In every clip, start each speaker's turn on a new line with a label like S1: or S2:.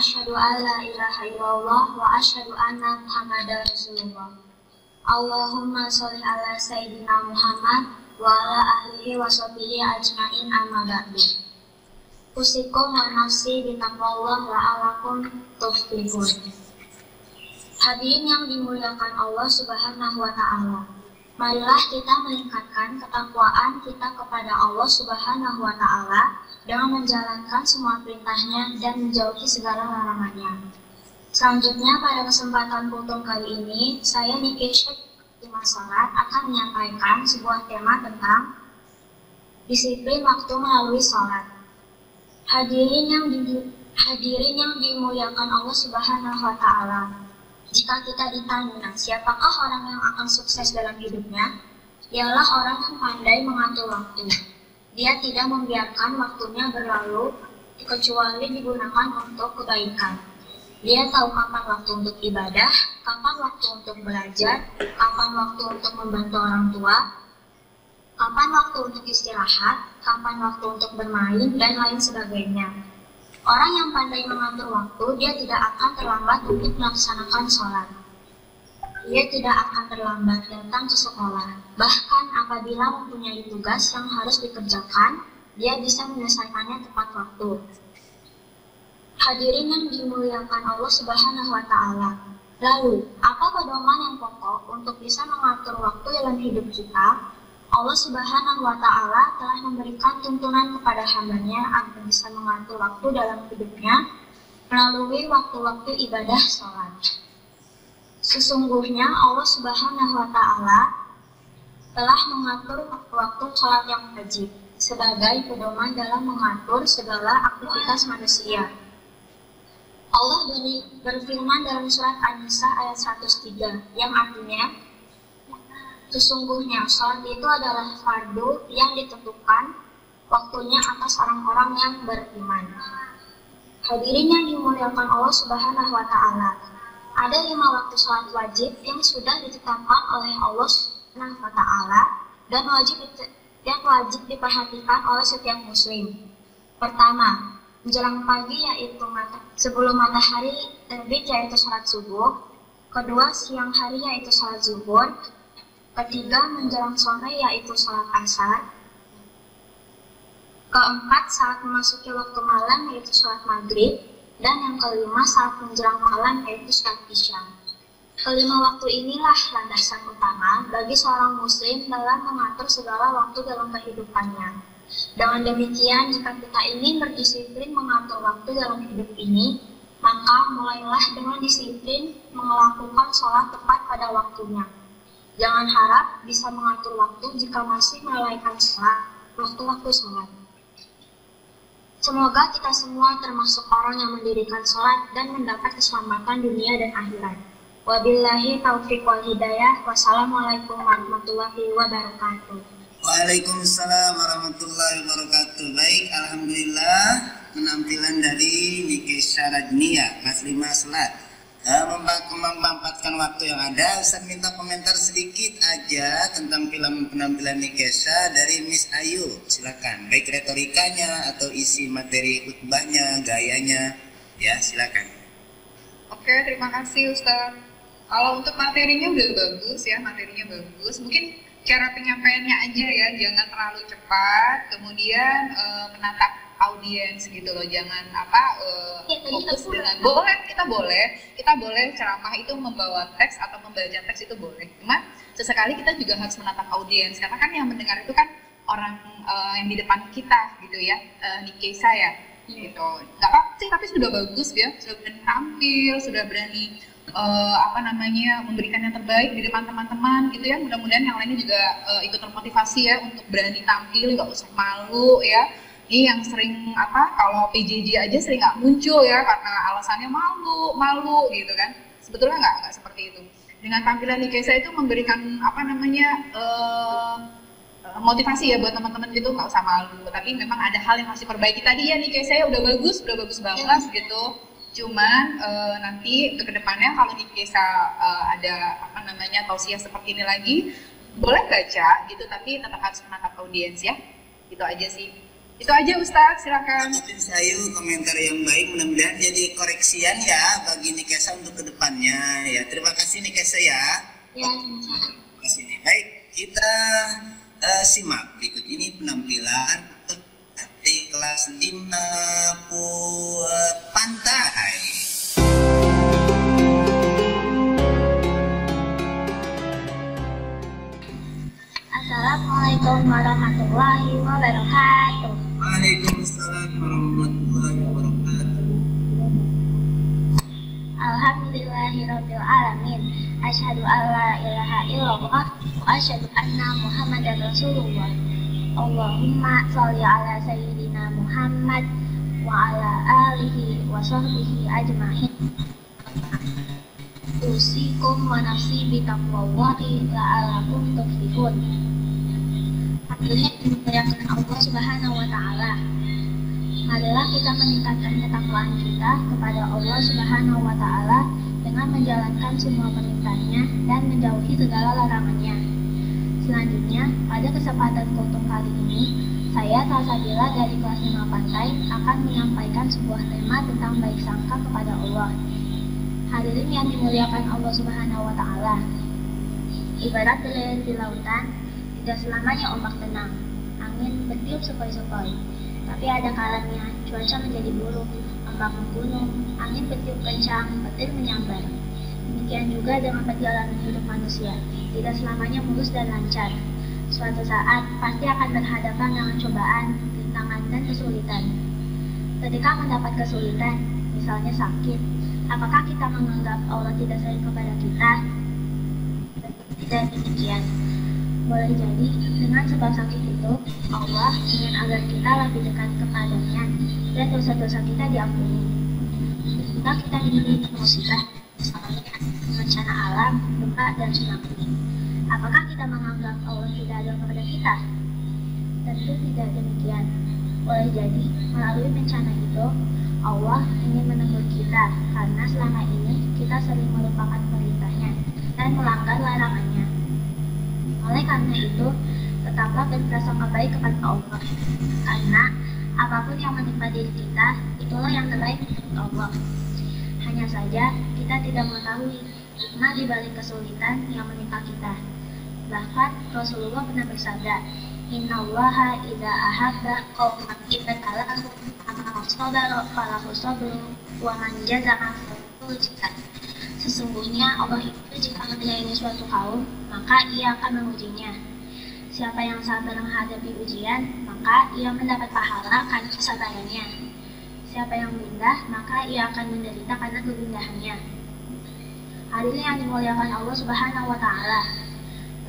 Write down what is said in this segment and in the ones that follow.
S1: asyhadu an la ilaha illallah wa asyhadu anna Muhammadar Rasulullah. Allahumma sholli ala sayyidina Muhammad wa ala ahlihi wa sahbihi ajmain amma ba'du. Usikum wa nafsi bitaqwallah la'alakum tuflihun. Hadirin yang dimuliakan Allah Subhanahu wa taala. Marilah kita meningkatkan ketakwaan kita kepada Allah Subhanahu wa taala dengan menjalankan semua perintahnya dan menjauhi segala larangannya. Selanjutnya pada kesempatan kultum kali ini, saya Niki Syekh Imam Salat akan menyampaikan sebuah tema tentang disiplin waktu melalui sholat. Hadirin yang dimuliakan Allah Subhanahu wa taala. Jika kita ditanya, siapakah orang yang akan sukses dalam hidupnya? Ialah orang yang pandai mengatur waktu. Dia tidak membiarkan waktunya berlalu kecuali digunakan untuk kebaikan. Dia tahu kapan waktu untuk ibadah, kapan waktu untuk belajar, kapan waktu untuk membantu orang tua, kapan waktu untuk istirahat, kapan waktu untuk bermain, dan lain sebagainya. Orang yang pandai mengatur waktu, dia tidak akan terlambat untuk melaksanakan sholat. Dia tidak akan terlambat datang ke sekolah. Bahkan apabila mempunyai tugas yang harus dikerjakan, dia bisa menyelesaikannya tepat waktu. Hadirin yang dimuliakan Allah Subhanahu wa taala. Lalu, apa pedoman yang pokok untuk bisa mengatur waktu dalam hidup kita? Allah Subhanahu wa taala telah memberikan tuntunan kepada hambanya agar bisa mengatur waktu dalam hidupnya melalui waktu-waktu ibadah sholat. Sesungguhnya Allah Subhanahu wa taala telah mengatur waktu-waktu sholat yang wajib sebagai pedoman dalam mengatur segala aktivitas manusia. Allah berfirman dalam surat An-Nisa ayat 103 yang artinya, sesungguhnya sholat itu adalah fardu yang ditentukan waktunya atas orang-orang yang beriman. Hadirin yang dimuliakan Allah Subhanahu wa taala. Ada 5 waktu sholat wajib yang sudah ditetapkan oleh Allah Subhanahu wa taala dan wajib diperhatikan oleh setiap muslim. Pertama, menjelang pagi yaitu sebelum matahari terbit yaitu sholat subuh. Kedua, siang hari yaitu sholat zuhur. Ketiga, menjelang sore yaitu sholat asar. Keempat, saat memasuki waktu malam yaitu sholat maghrib. Dan yang kelima, saat menjelang malam yaitu sholat isya. Kelima waktu inilah landasan utama bagi seorang muslim dalam mengatur segala waktu dalam kehidupannya. Dengan demikian, jika kita ingin berdisiplin mengatur waktu dalam hidup ini, maka mulailah dengan disiplin melakukan sholat tepat pada waktunya. Jangan harap bisa mengatur waktu jika masih melalaikan sholat, waktu-waktu sholat. Semoga kita semua termasuk orang yang mendirikan sholat dan mendapat keselamatan dunia dan akhirat. Wabillahi taufiq wal hidayah. Wassalamualaikum warahmatullahi wabarakatuh.
S2: Waalaikumsalam warahmatullahi wabarakatuh. Baik, alhamdulillah penampilan dari Niki Syarajnia kelas 5 Selat. Memanfaatkan waktu yang ada, Ustaz minta komentar sedikit aja tentang film penampilan Nikesha dari Miss Ayu. Silakan, baik retorikanya atau isi materi khutbahnya, gayanya, ya silakan.
S3: Oke, terima kasih Ustaz. Kalau untuk materinya udah bagus ya, materinya bagus. Mungkin cara penyampaiannya aja ya, jangan terlalu cepat, kemudian menatap audiens gitu loh, jangan fokus dengan kita boleh ceramah itu membawa teks atau membaca teks itu boleh, cuma sesekali kita juga harus menatap audiens karena kan yang mendengar itu kan orang yang di depan kita gitu ya, Nikesa ya gitu. Nggak apa sih, tapi sudah bagus ya, sudah berani tampil, sudah berani memberikan yang terbaik di depan teman-teman gitu ya. Mudah-mudahan yang lainnya juga ikut termotivasi ya untuk berani tampil, nggak usah malu ya. Ini yang sering kalau PJJ aja sering nggak muncul ya karena alasannya malu gitu kan. Sebetulnya nggak seperti itu. Dengan tampilan Nikesa itu memberikan motivasi ya buat teman-teman gitu, nggak usah malu. Tapi memang ada hal yang harus diperbaiki tadi ya. Nikesa udah bagus banget gitu. Cuman nanti untuk kedepannya kalau Nikesa ada tausiah seperti ini lagi, boleh baca gitu, tapi tetap harus menatap audiens ya. Gitu aja sih. Itu aja Ustadz, silakan.
S2: Mungkin saya komentar yang baik, mudah-mudahan jadi koreksian ya bagi Nikesa untuk kedepannya ya. Terima kasih Nikesa ya.
S1: Ya, sama-sama.
S2: Terima kasih nih. Baik, kita simak berikut ini penampilan di kelas 5 pantai.
S1: Assalamualaikum warahmatullahi wabarakatuh.
S2: Waalaikumsalam warahmatullahi wabarakatuh.
S1: Alhamdulillahirabbil alamin. Asyhadu an la ilaha illallah wa asyhadu anna Muhammadar Rasulullah. Allahumma sholli ala sayyidina Muhammad wa ala alihi wa sahbihi ajmain. Usikum wa nafsi bitaqwallahi la'alakum tuflihun. Artinya dimuliakan Allah Subhanahu wa taala. Marilah kita meningkatkan ketakwaan kita kepada Allah Subhanahu wa taala dengan menjalankan semua perintahnya dan menjauhi segala larangannya. Selanjutnya, pada kesempatan kultum kali ini, saya Salsabila dari kelas 5 Pantai akan menyampaikan sebuah tema tentang baik sangka kepada Allah. Hadirin yang dimuliakan Allah Subhanahu wa taala. Ibarat belayan di lautan, tidak selamanya ombak tenang, angin bertiup sepoi-sepoi. Tapi ada kalanya cuaca menjadi buruk, ombak menggunung, angin bertiup kencang, petir menyambar. Demikian juga dengan perjalanan hidup manusia, tidak selamanya mulus dan lancar. Suatu saat pasti akan berhadapan dengan cobaan, rintangan, dan kesulitan. Ketika mendapat kesulitan, misalnya sakit, apakah kita menganggap Allah tidak sayang kepada kita? Tidak demikian. Boleh jadi dengan sebab sakit itu, Allah ingin agar kita lebih dekat kepadanya dan dosa-dosa kita diampuni. Ketika kita dimiliki musibah, misalnya bencana alam, gempa, dan tsunami, apakah kita menganggap Allah tidak ada kepada kita? Tentu tidak demikian. Boleh jadi melalui bencana itu, Allah ingin menegur kita karena selama ini kita sering melupakan perintahnya dan melanggar larangannya. Oleh karena itu, tetaplah berprasangka baik kepada Allah, karena apapun yang menimpa diri kita, itulah yang terbaik untuk Allah. Hanya saja, kita tidak mengetahui hikmah di balik kesulitan yang menimpa kita. Bahkan, Rasulullah pernah bersabda, Innallaha idza ahabba qauman ibtalahum amma sabara falahu sabru wa man jazaa falahu jazaa. Sesungguhnya Allah itu jika menyayangi suatu kaum, maka ia akan mengujinya. Siapa yang sabar menghadapi ujian, maka ia mendapat pahala karena kesabarannya. Siapa yang gundah, maka ia akan menderita karena kegundahannya. Hadirin yang dimuliakan Allah Subhanahu wa taala.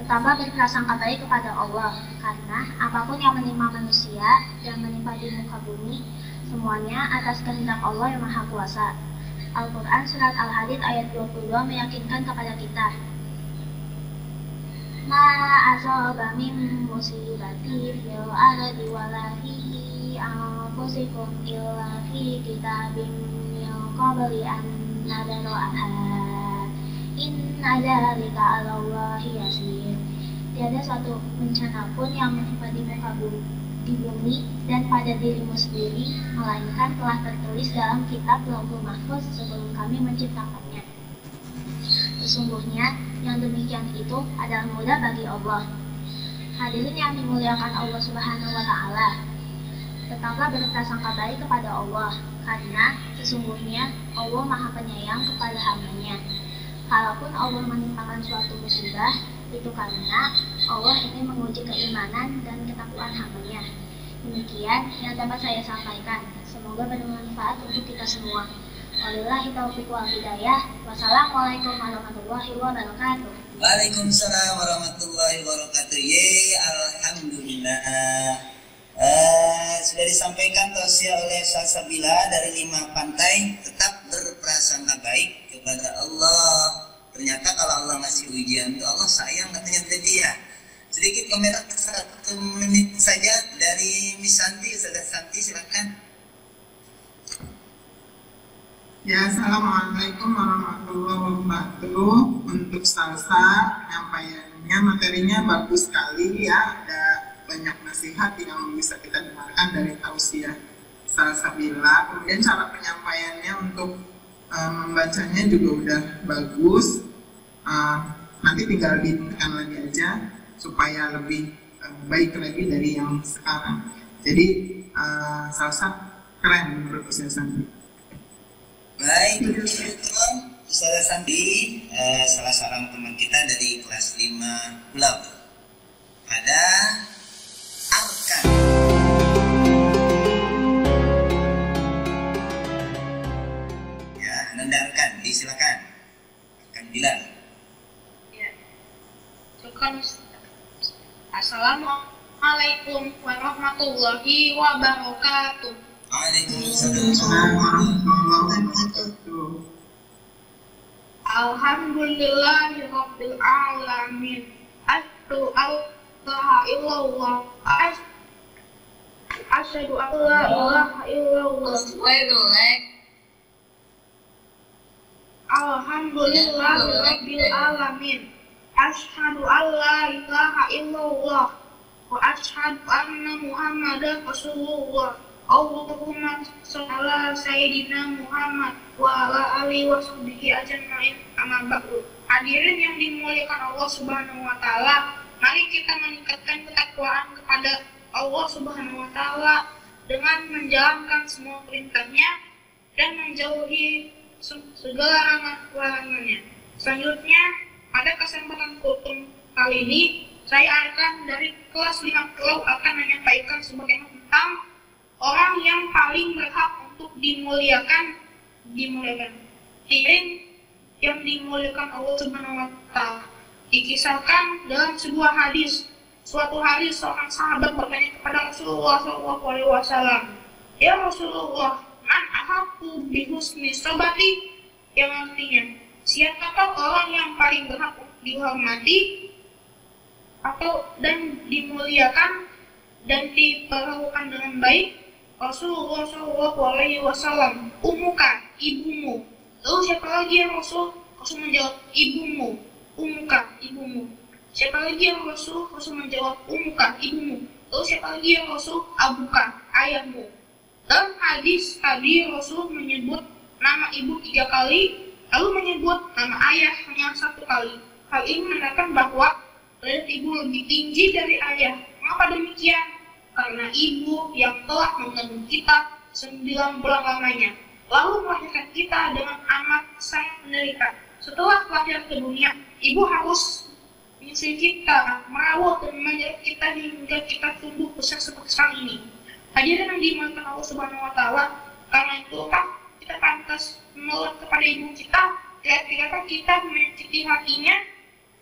S1: Tetaplah berprasangka baik kepada Allah, karena apapun yang menimpa manusia dan menimpa di muka bumi, semuanya atas kehendak Allah yang Maha Kuasa. Al-Quran Surat Al-Hadid ayat 22 meyakinkan kepada kita, Ma asaba min musibati fil ardi wala fi anfusikum illa fi kitabim min qabli an nabra'aha inna dzalika 'ala Allahi yasir. Tiada suatu bencana pun yang menimpa di muka di bumi dan pada dirimu sendiri, melainkan telah tertulis dalam kitab Lauhul Mahfuz sebelum kami menciptakannya. Sesungguhnya yang demikian itu adalah mudah bagi Allah. Hadirin yang dimuliakan Allah Subhanahu wa taala. Tetaplah berprasangka baik kepada Allah, karena sesungguhnya Allah Maha Penyayang kepada hamba-Nya. Kalaupun Allah menimpakan suatu musibah, itu karena Allah ingin menguji keimanan dan ketakwaan hamba-Nya. Demikian yang dapat saya sampaikan. Semoga bermanfaat untuk kita semua. Wabillahi taufiq wal hidayah. Wassalamualaikum warahmatullahi wabarakatuh.
S2: Waalaikumsalam warahmatullahi wabarakatuh. Alhamdulillah. Sudah disampaikan tausiah oleh Salsabila dari 5 Pantai, tetap berprasangka baik kepada Allah. Ternyata kalau Allah ngasih ujian itu Allah sayang katanya tadi ya. Sedikit komentar 1 menit saja dari Miss Santi. Saudara Santi silakan.
S4: Ya, assalamualaikum warahmatullahi wabarakatuh. Untuk Salsa, penyampaiannya materinya bagus sekali ya. Ada banyak nasihat yang bisa kita dengarkan dari tausiah salsabila. Kemudian cara penyampaiannya untuk membacanya juga udah bagus. Nanti tinggal diingatkan lagi aja supaya lebih baik lagi dari yang sekarang. Jadi salsa keren menurut Ustaz Sandi.
S2: Baik, teman-teman, Ustaz Sandi salah seorang teman kita dari kelas 5 Pulau. Ada Arkan. Ya, Nanda Arkan, silakan. Arkan bilang.
S1: Ya. Syukur. Assalamualaikum warahmatullahi wabarakatuh.
S2: Waalaikumsalam warahmatullahi wabarakatuh.
S1: Alhamdulillahirabbil alamin. Asyhadu an la illallah. Asyhadu an la ilaha illallah. Alhamdulillahirabbil alamin. Asyhadu an la ilaha illallah wa asyhadu anna Muhammadar Rasulullah. Allahumma shalli ala sayyidina Muhammad wa ala alihi washabbihi ajma'in. Amma ba'du. Hadirin yang dimuliakan Allah Subhanahu wa taala, mari kita meningkatkan ketakwaan kepada Allah Subhanahu wa taala dengan menjalankan semua perintahnya dan menjauhi segala larangannya. Selanjutnya, pada kesempatan kultum kali ini, saya akan dari kelas 5 Pulau akan menyampaikan sebuah tema tentang orang yang paling berhak untuk dimuliakan. Hadirin yang dimuliakan Allah Subhanahu wa taala. Dikisahkan dalam sebuah hadis, suatu hari seorang sahabat bertanya kepada Rasulullah SAW, "Ya Rasulullah, man ahaqqu bi husni sobati?" Yang artinya, siapakah orang yang paling berhak dihormati dan dimuliakan dan diperlakukan dengan baik? Rasulullah SAW, "Umuka, ibumu." Lalu siapa lagi yang Rasul? Rasul menjawab, "Ibumu." "Umuka, ibumu." Siapa lagi yang Rasul? Rasul menjawab, "Umuka, ibumu." Lalu siapa lagi yang Rasul? "Abuka, ayahmu." Dalam hadis tadi Rasul menyebut nama ibu 3 kali, lalu menyebut nama ayah hanya 1 kali. Hal ini menandakan bahwa derajat ibu lebih tinggi dari ayah. Mengapa demikian? Karena ibu yang telah mengandung kita 9 bulan lamanya, lalu melahirkan kita dengan amat sangat menderita. Setelah lahir ke dunia, ibu harus menyusui kita, merawat dan menjaga kita hingga kita tumbuh besar seperti sekarang ini. Hadirin yang dimuliakan Allah Subhanahu wa taala, karena itu kita pantas menolak kepada ibu kita, ketika kita menyakiti hatinya,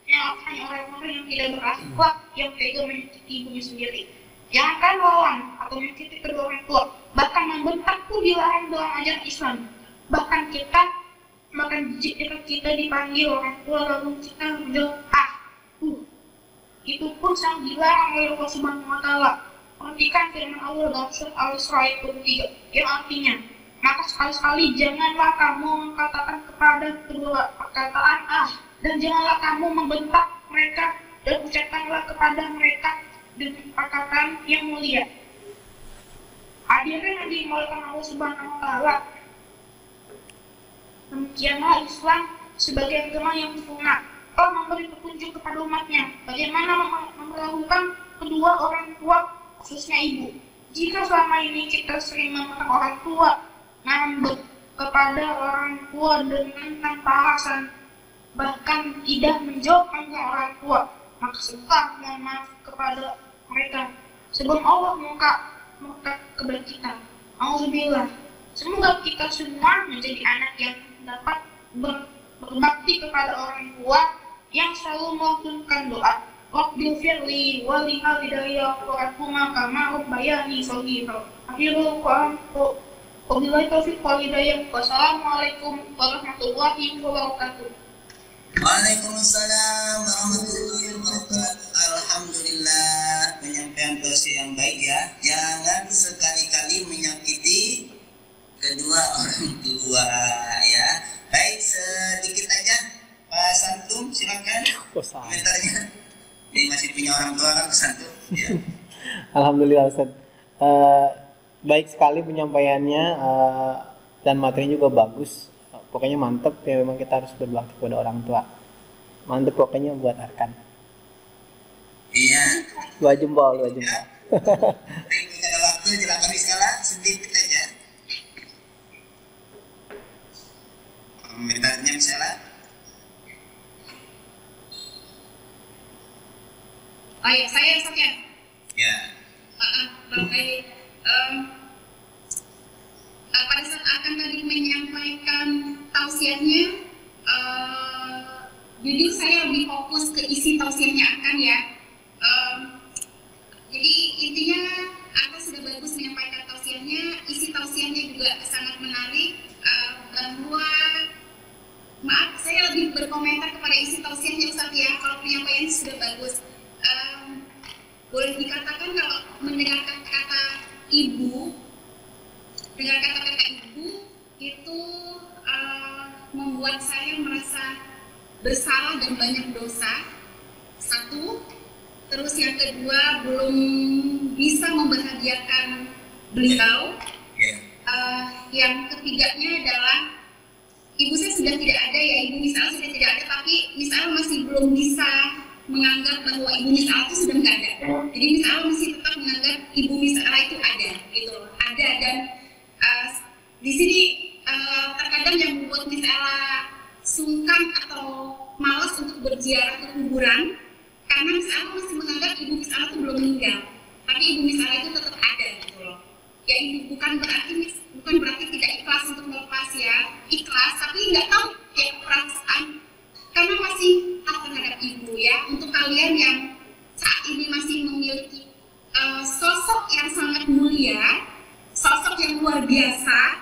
S1: yang hanya orang-orang yang tidak berakhlak, yang tega menyakiti ibunya sendiri. Jangankan lawan atau menyakiti kedua orang tua, bahkan membentak pun dilarang dalam ajaran Islam. Bahkan jika kita dipanggil orang tua lalu kita menjawab itu pun sangat dilarang oleh Allah Subhanahu wa taala. Perhatikan firman Allah dalam surat Al-Isra ayat 23 yang artinya, "Maka sekali-sekali janganlah kamu mengatakan kepada kedua perkataan dan janganlah kamu membentak mereka, dan ucapkanlah kepada mereka dengan perkataan yang mulia." Hadirin yang dimuliakan Allah Subhanahu wa taala, demikianlah Islam sebagai agama yang sempurna. Allah memberi petunjuk kepada umatnya bagaimana memperlakukan kedua orang tua, khususnya ibu. Jika selama ini kita sering memegang orang tua, ngambek kepada orang tua dengan tanpa alasan, bahkan tidak menjawab panggilan orang tua, maka segera mohon maaf kepada mereka sebelum Allah murka kepada kita. Alhamdulillah. Semoga kita semua menjadi anak yang dapat berbakti kepada orang tua, yang selalu melakukan doa, "Rabbil firli wa li walidayya warhamhuma kama rabbayani shaghira." Akhirul kalam. Wabillahi taufiq wal hidayah. Wassalamualaikum warahmatullahi wabarakatuh.
S2: Waalaikumsalam warahmatullahi wabarakatuh. Alhamdulillah, penyampaian tausiah yang baik ya. Jangan sekali-kali menyakiti kedua orang tua ya. Baik, sedikit aja Pak Santum, silakan komentarnya. Ini masih punya orang tua kan Santum ya.
S5: Alhamdulillah Ustaz. Eh, Baik sekali penyampaiannya, dan materinya juga bagus. Pokoknya mantep ya, memang kita harus berbakti kepada orang tua. Mantep pokoknya buat Arkan.
S2: Iya.
S5: 2 jempol, 2 jempol.
S2: Baik, ada waktu silakan Iskala sedikit aja. Komentarnya misalnya.
S3: Oh ya, saya Sofyan.
S2: Ya.
S3: Baik. Pada saat akan tadi menyampaikan tausiahnya, jujur saya lebih fokus ke isi tausiahnya akan ya. Jadi intinya akan sudah bagus menyampaikan tausiahnya, isi tausiahnya juga sangat menarik, bahwa maaf saya lebih berkomentar kepada isi tausiahnya Ustaz ya, kalau penyampaiannya sudah bagus. Boleh dikatakan kalau mendengar kata ibu, dengan kata-kata ibu itu membuat saya merasa bersalah dan banyak dosa. Satu, terus yang kedua belum bisa membahagiakan beliau. Yang ketiganya adalah ibu saya sudah tidak ada ya, ibu misalnya sudah tidak ada, tapi misalnya masih belum bisa menganggap bahwa ibu misalnya itu sudah nggak ada. Jadi misalnya masih tetap menganggap ibu misalnya itu ada, gitu, ada. Dan di sini terkadang yang membuat misalnya sungkan atau malas untuk berziarah ke kuburan karena misalnya masih menganggap ibu misalnya itu belum meninggal, tapi ibu misalnya itu tetap ada, gitu loh. Ya ini bukan berarti tidak ikhlas untuk melepas ya, ikhlas, tapi nggak tahu ya perasaan karena masih terhadap ibu ya. Untuk kalian yang saat ini masih memiliki sosok yang sangat mulia, sosok yang luar biasa,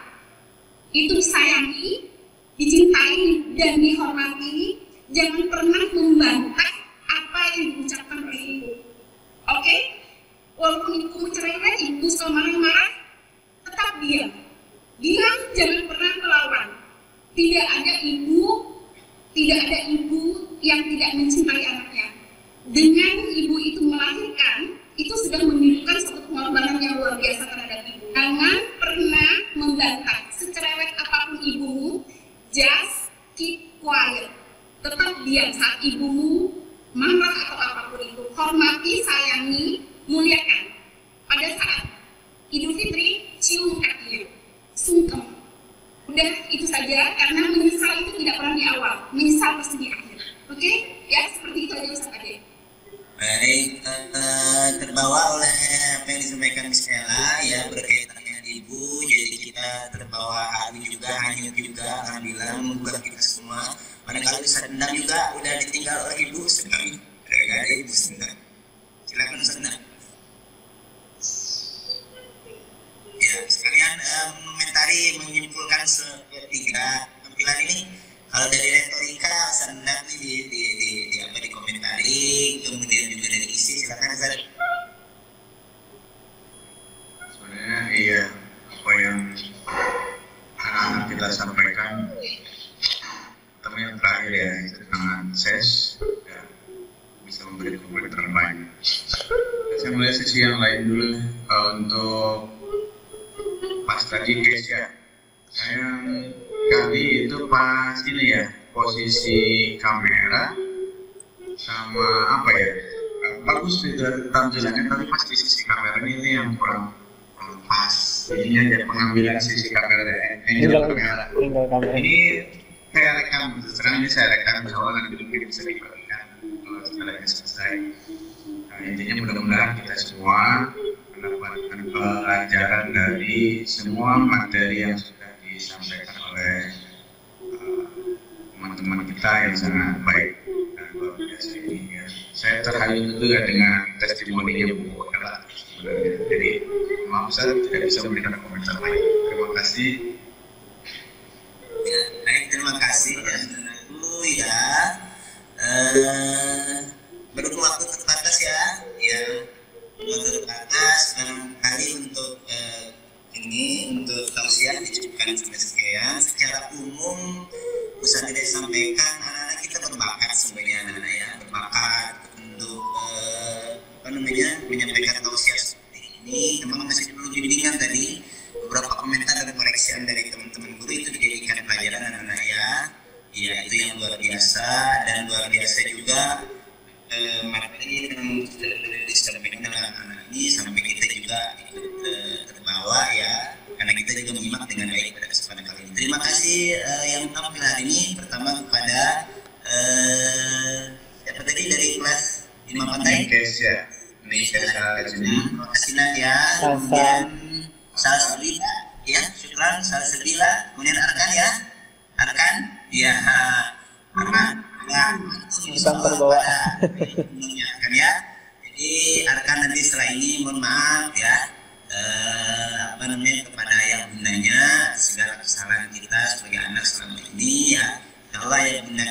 S3: itu disayangi, dicintai dan dihormati, jangan pernah membantah apa yang diucapkan oleh ibu. Oke? Walaupun ibu cerewet, ibu suka marah-marah, tetap diam. Diam, jangan pernah melawan. Tidak ada ibu yang tidak mencintai anaknya. Dengan ibu itu melahirkan, itu sudah menunjukkan suatu pengorbanan yang luar biasa terhadap ibu. Jangan pernah membantah, secerewet apapun ibumu, just keep quiet. Tetap diam saat ibumu marah atau apapun itu. Hormati, sayangi, muliakan. Pada saat Idul Fitri, cium kakinya, sungkem. Udah itu saja, karena menyesal itu tidak pernah di awal, menyesal pasti di akhir. Oke? Ya, seperti itu aja Ustaz Ade.
S2: Baik, terbawa oleh apa yang disampaikan Miss Ella ya, berkaitan dengan ibu, jadi kita terbawa haru juga, hanyut juga, alhamdulillah membuka kita semua. Padahal Ustaz Endang juga udah ditinggal oleh ibu sekali, gara-gara ibu sedang. Silakan Ustaz Endang. Ya, sekalian mengomentari, menyimpulkan ketiga tampilan ini. Kalau dari retorika, senang dikomentari, kemudian juga dari isi, silakan Ustaz.
S6: Sebenarnya iya, apa yang anak-anak kita sampaikan, terutama yang terakhir ya, itu dengan ses, ya, bisa memberi komentar lain. Saya melihat sisi yang lain dulu untuk pas tadi guys ya, sayang kali itu pas ini ya, posisi kamera sama apa ya, bagus itu tampilannya, tapi pas di sisi kamera ini yang kurang pas. Ini aja pengambilan sisi kamera, angle kamera. Ini saya rekam, sekarang ini saya rekam, soalnya nanti mungkin bisa dibagikan setelah ini selesai. Nah, intinya mudah-mudahan kita semua mendapatkan pelajaran dari semua materi yang sudah disampaikan oleh teman-teman kita yang sangat baik dan luar biasa ini ya. Saya terharu juga dengan testimoninya Bu Ella sebenarnya. Jadi maaf saya tidak bisa memberikan komentar lain. Terima kasih.
S2: Ya, baik, terima kasih ya. Ya, berhubung waktu terbatas ya, waktu terbatas barangkali untuk untuk tausiah dicukupkan sampai sekian. Secara umum Ustaz tidak sampaikan, anak-anak kita berbakat sebenarnya, anak-anak ya, berbakat untuk menyampaikan tausiah Ya itu yang luar biasa, dan luar biasa juga materi yang disampaikan oleh anak-anak ini sampai kita juga terbawa ya, karena kita juga menyimak dengan baik pada kesempatan kali ini. Terima kasih yang tampil hari ini. Pertama kepada siapa tadi dari kelas 5 Pantai? Indonesia. Terima kasih Nadia. Kemudian Salsabila, ya, syukran Salsabila. Kemudian Arkan ya, Arkan, ya, Arkan. Ya,
S5: Bukan terbawa.
S2: Arkan ya. Jadi Arkan nanti setelah ini mohon maaf ya, kepada ayah bundanya segala kesalahan kita sebagai anak selama ini ya. Allah ya bunda